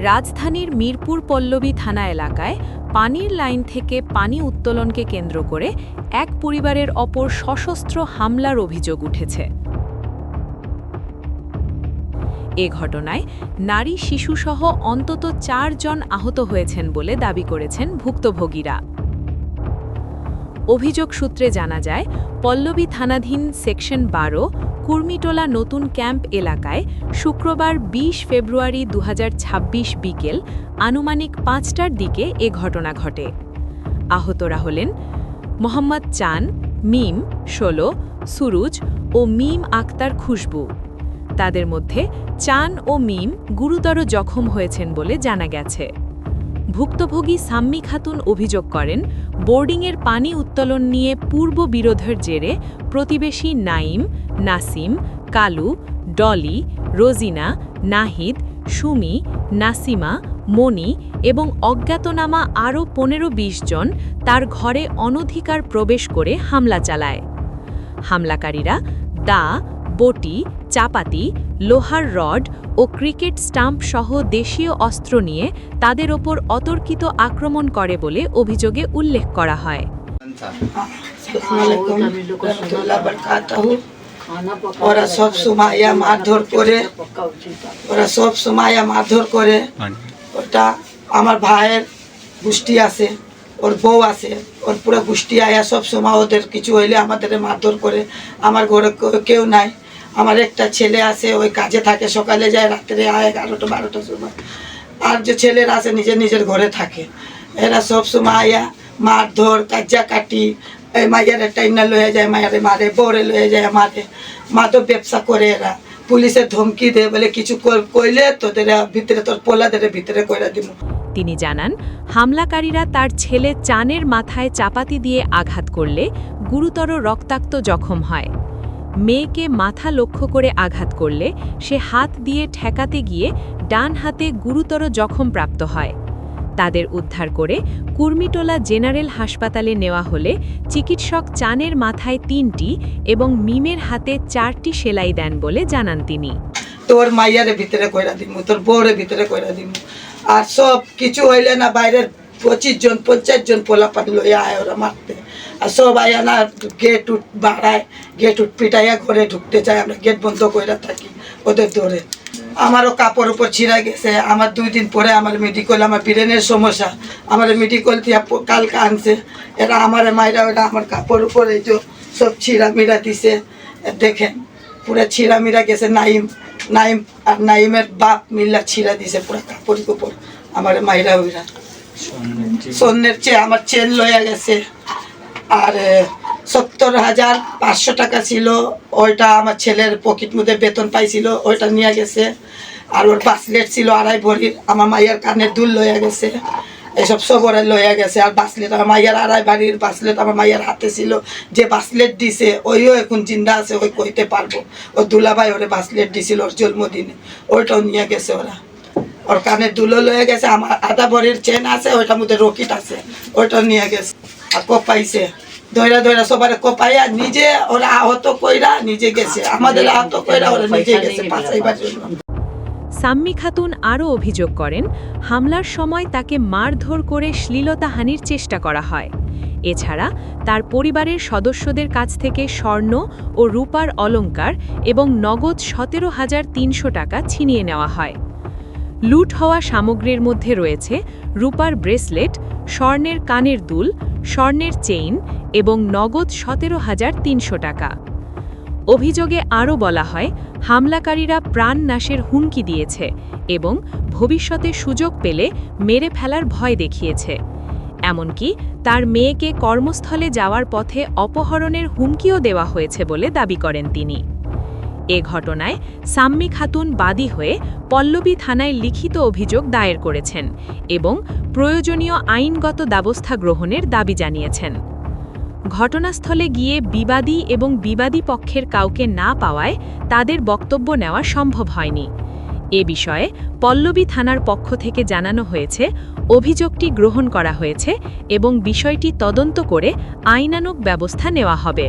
রাজধানীর মিরপুর পল্লবী থানা এলাকায় পানির লাইন থেকে পানি উত্তোলনকে কেন্দ্র করে এক পরিবারের ওপর সশস্ত্র হামলার অভিযোগ উঠেছে। এ ঘটনায় নারী শিশুসহ অন্তত ৪ জন আহত হয়েছেন বলে দাবি করেছেন ভুক্তভোগীরা। অভিযোগ সূত্রে জানা যায়, পল্লবী থানাধীন সেকশন ১২ কুর্মিটোলা নতুন ক্যাম্প এলাকায় শুক্রবার ২০ ফেব্রুয়ারি ২০২৬ বিকেল আনুমানিক ৫টার দিকে এ ঘটনা ঘটে। আহতরা হলেন মোহাম্মদ চান, মিম ১৬, সুরুজ ও মিম আক্তার খুশবু। তাদের মধ্যে চান ও মিম গুরুতর জখম হয়েছেন বলে জানা গেছে। ভুক্তভোগী সাম্মী খাতুন অভিযোগ করেন, বোর্ডিংয়ের পানি উত্তোলন নিয়ে পূর্ব বিরোধের জেরে প্রতিবেশী নাইম, নাসিম, কালু, ডলি, রোজিনা, নাহিদ, সুমি, নাসিমা, মনি এবং অজ্ঞাতনামা আরও ১৫-২০ জন তার ঘরে অনধিকার প্রবেশ করে হামলা চালায়। হামলাকারীরা দা, বটি, চাপাতি, লোহার রড ও ক্রিকেট স্টাম্প সহ দেশীয় অস্ত্র নিয়ে তাদের ওপর অতর্কিত আক্রমণ করে বলে অভিযোগে উল্লেখ করা হয়। ওরা সব সময় মারধর করে ওটা আমার ভাইয়ের গোষ্ঠী আছে, ওর বউ আছে, ওর পুরো গোষ্ঠী আয়া সব সময় ওদের কিছু হইলে আমাদের মারধর করে। আমার ঘরে কেউ নাই, আমার একটা ছেলে আছে, ওই কাজে থাকে, সকালে যায় রাত্রে আয় ১১টা-১২টার সময়। আর যে ছেলেরা আছে নিজের ঘরে থাকে। এরা সব সময় আয়া মারধর কাজা কাটি, এই মাইয়ার টাইনা লয়ে যায়, মাইয়ারে মারে, বউরে লয়ে যায় মারে, মাদক ব্যবসা করে। এরা পুলিশের ধমকি দেয়, বলে কিছু কইলে তোদের ভিতরে, তোর পোলাদের ভিতরে কইরা দিব। তিনি জানান, হামলাকারীরা তার ছেলে চানের মাথায় চাপাতি দিয়ে আঘাত করলে গুরুতর রক্তাক্ত জখম হয়। মেয়েকে মাথা লক্ষ্য করে আঘাত করলে সে হাত দিয়ে ঠেকাতে গিয়ে ডান হাতে গুরুতর জখম প্রাপ্ত হয়। তাদের উদ্ধার করে কুর্মিটোলা জেনারেল হাসপাতালে নেওয়া হলে চিকিৎসক চানের মাথায় ৩টি এবং মিমের হাতে 4টি সেলাই দেন বলে জানান তিনি। তোর মাইয়ারে ভিতরে কইরা দিমু, তোর বউরে ভিতরে কইরা দিমু। আর সব কিছু হইলে না বাইরের ২৫ জন ৫০ জন পোলাপান লইয়া আয় ওরা মারতে। আর সব আয়া না গেট উঠ বাড়ায়, গেট উঠ পিটাইয়া ঘরে ঢুকতে চায়, আমরা গেট বন্ধ কইরা থাকি ওদের ধরে। আমারও কাপড় উপর ছিঁড়া গেছে। আমার 2 দিন পরে আমার মেডিকেল, আমার ব্রেনের সমস্যা, আমার মেডিকেল দিয়ে কালকে আনছে। এরা আমার মাইরা ওরা আমার কাপড় উপরে যে সব ছিঁড়া মিরা দিছে, দেখেন পুরো ছিঁড়া মিরা গেছে। নাইম আর নাইমের বাপ মিল্লা ছিঁড়া দিছে পুরো কাপড় উপর আমার মাইরা ওইরা। স্বর্ণের চেয়ে আমার চেন লইয়া গেছে। আর ৭০,৫০০ টাকা ছিল, ওইটা আমার ছেলের পকেট মধ্যে বেতন পাইছিল, ওইটা নিয়ে গেছে। আর ওর বাসলেট ছিল ২.৫ ভরির, আমার মাইয়ার কানের দুল লইয়া গেছে। এসব সব ওরা লইয়া গেছে। আর বাসলেট আমার মাইয়ার ২.৫ ভরির বাসলেট আমার মাইয়ার হাতে ছিল। যে বাসলেট দিছে ওইও এখন জিন্দা আছে, ওই কইতে পারবো। ও দুলাভাই ওরে বাসলেট দিছিল ওর জন্মদিনে, ওইটাও নিয়ে গেছে ওরা। ওর কানের দুলও লয়ে গেছে। আমার ১.৫ ভরির চেন আছে, ওইটার মধ্যে রকিট আছে, ওইটাও নিয়ে গেছে। আর কোপাইছে, ধৈরা সবার কোপাইয়া নিজে ওরা আহত কইরা নিজে গেছে, আমাদের আহত কইরা ওরা নিজে গেছে বাঁচাইবার জন্য। সাম্মী খাতুন আরও অভিযোগ করেন, হামলার সময় তাকে মারধর করে শ্লীলতাহানির চেষ্টা করা হয়। এছাড়া তার পরিবারের সদস্যদের কাছ থেকে স্বর্ণ ও রূপার অলংকার এবং নগদ ১৭,৩০০ টাকা ছিনিয়ে নেওয়া হয়। লুট হওয়া সামগ্রীর মধ্যে রয়েছে রূপার ব্রেসলেট, স্বর্ণের কানের দুল, স্বর্ণের চেইন এবং নগদ ১৭,৩০০ টাকা। অভিযোগে আরও বলা হয়, হামলাকারীরা প্রাণ নাশের হুমকি দিয়েছে এবং ভবিষ্যতে সুযোগ পেলে মেরে ফেলার ভয় দেখিয়েছে। এমনকি তার মেয়েকে কর্মস্থলে যাওয়ার পথে অপহরণের হুমকিও দেওয়া হয়েছে বলে দাবি করেন তিনি। এ ঘটনায় সাম্মী খাতুন বাদী হয়ে পল্লবী থানায় লিখিত অভিযোগ দায়ের করেছেন এবং প্রয়োজনীয় আইনগত ব্যবস্থা গ্রহণের দাবি জানিয়েছেন। ঘটনাস্থলে গিয়ে বিবাদী এবং বিবাদী পক্ষের কাউকে না পাওয়ায় তাদের বক্তব্য নেওয়া সম্ভব হয়নি। এ বিষয়ে পল্লবী থানার পক্ষ থেকে জানানো হয়েছে, অভিযোগটি গ্রহণ করা হয়েছে এবং বিষয়টি তদন্ত করে আইনানুগ ব্যবস্থা নেওয়া হবে।